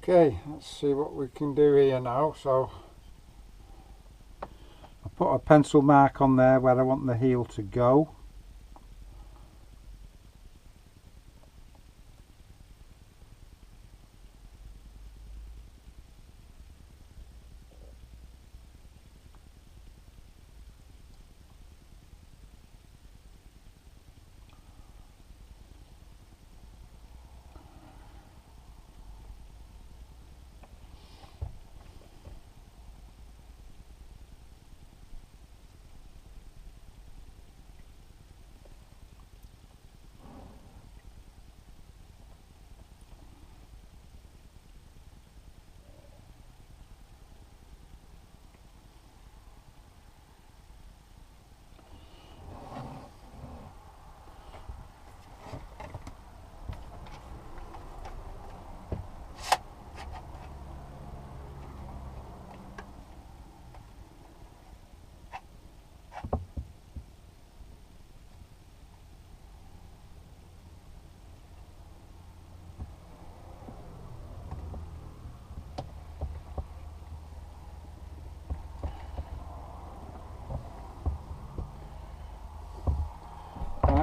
Okay, let's see what we can do here now. So I put a pencil mark on there where I want the heel to go.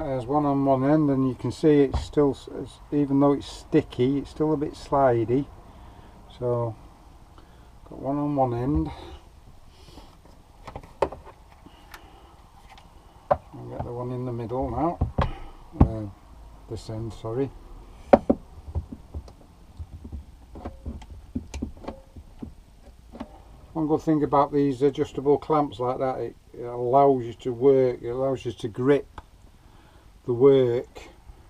There's one on one end, and you can see it's still, even though it's sticky, it's still a bit slidey. So got one on one end. I'll get the one in the middle now. This end, sorry. One good thing about these adjustable clamps like that, it allows you to work, it allows you to grip the work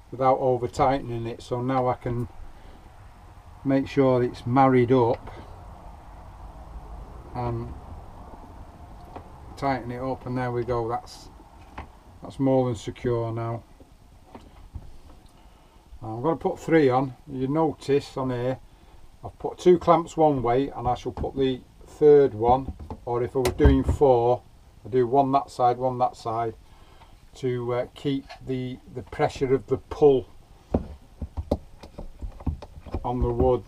without over tightening it. So now I can make sure it's married up and tighten it up, and there we go. That's more than secure now. I'm going to put 3 on. You notice on here I've put 2 clamps one way, and I shall put the 3rd one, or if I were doing 4, I do one that side, one that side, to keep the pressure of the pull on the wood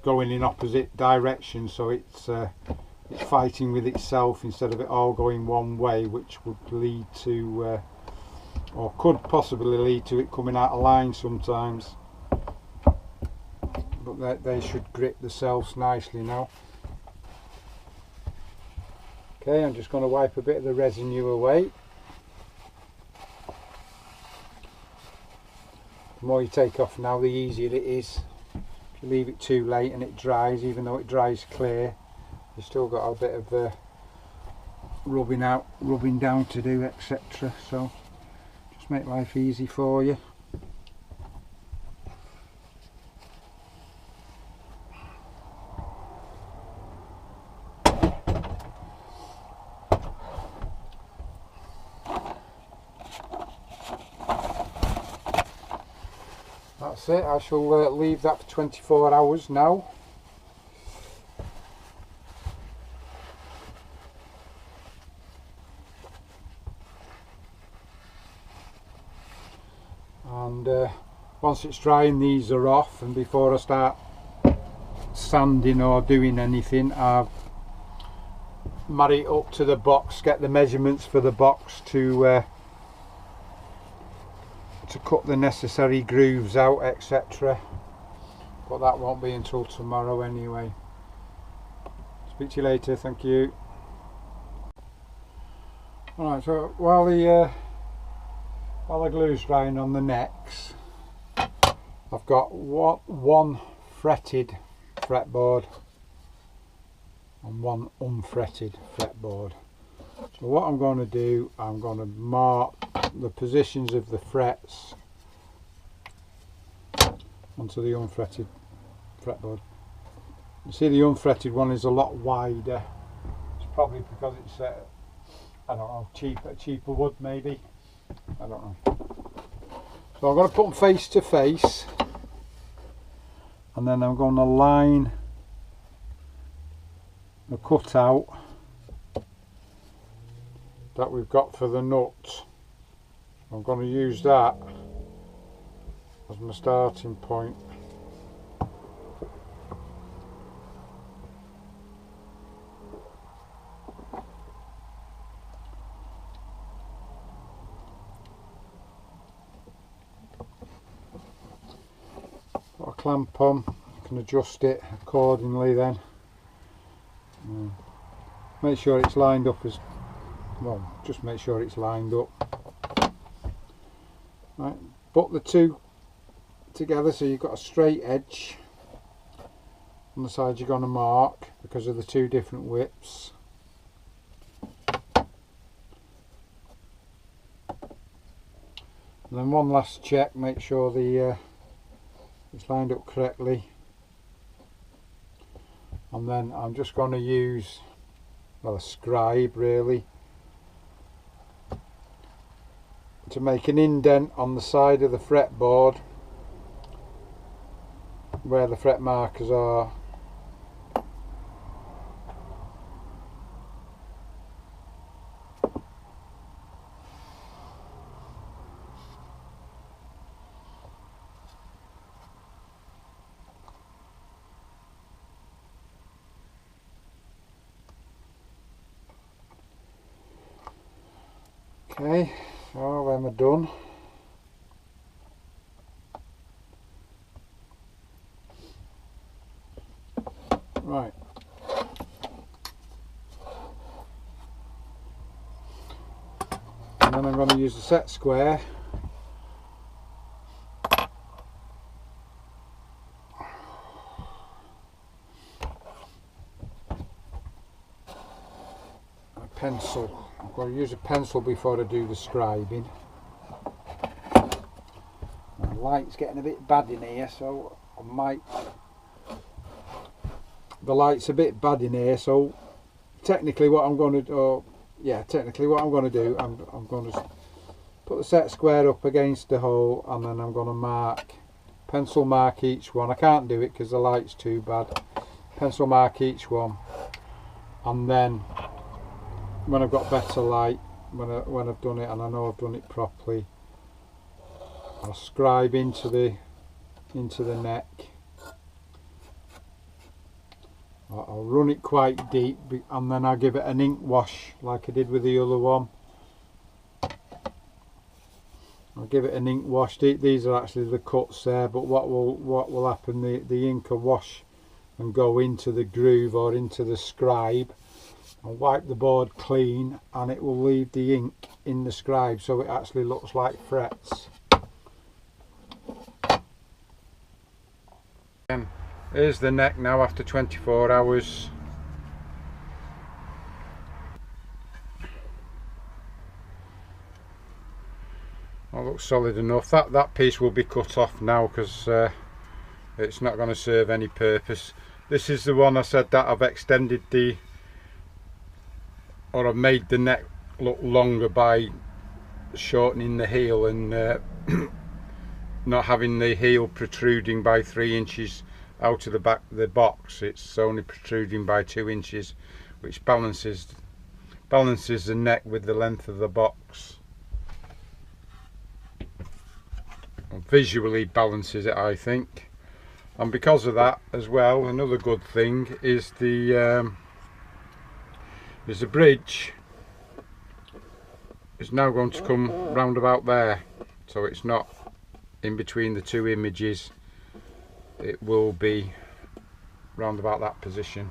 going in opposite directions, so it's fighting with itself instead of it all going one way, which would lead to or could possibly lead to it coming out of line sometimes. But they should grip themselves nicely now. Okay, I'm just going to wipe a bit of the residue away. The more you take off now, the easier it is. If you leave it too late and it dries, even though it dries clear, you've still got a bit of rubbing down to do, etc. So just make life easy for you. That's it. I shall leave that for 24 hours now. And once it's drying, these are off, and before I start sanding or doing anything, I've married it up to the box, get the measurements for the box to cut the necessary grooves out, etc. But that won't be until tomorrow anyway. Speak to you later, thank you. Alright, so while the glue's drying on the necks, I've got one fretted fretboard and one unfretted fretboard. So what I'm going to do, I'm going to mark the positions of the frets onto the unfretted fretboard. You see the unfretted one is a lot wider. It's probably because it's I don't know, cheaper wood maybe. I don't know. So I'm going to put them face to face, and then I'm going to line the cutout that we've got for the nuts. I'm going to use that as my starting point. clamp on, you can adjust it accordingly then. Make sure it's lined up as well, just make sure it's lined up. Right, put the two together so you've got a straight edge on the side you're going to mark because of the two different widths. And then one last check, make sure it's lined up correctly. And then I'm just going to use, well, a scribe really, to make an indent on the side of the fretboard where the fret markers are. Okay, so then we're done. Right. And then I'm going to use the set square and a pencil. I'm going to use a pencil before I do the scribing. The light's getting a bit bad in here, so I might. The light's a bit bad in here, so technically what I'm going to do, I'm going to put the set square up against the hole, and then I'm going to pencil mark each one. I can't do it because the light's too bad. Pencil mark each one, and then when I've got better light, when I've done it and I know I've done it properly, I'll scribe into the neck. I'll run it quite deep, and then I'll give it an ink wash like I did with the other one. I'll give it an ink wash. These are actually the cuts there, but what will happen? The ink will wash and go into the groove or into the scribe. I'll wipe the board clean, and it will leave the ink in the scribe, so it actually looks like frets. Here's the neck now after 24 hours. That looks solid enough. That piece will be cut off now because it's not going to serve any purpose. This is the one I said that I've extended I've made the neck look longer by shortening the heel and not having the heel protruding by 3 inches out of the back of the box. It's only protruding by 2 inches, which balances the neck with the length of the box. And visually balances it, I think. And because of that as well, another good thing is the bridge is now going to come round about there, so it's not in between the two images. It will be round about that position.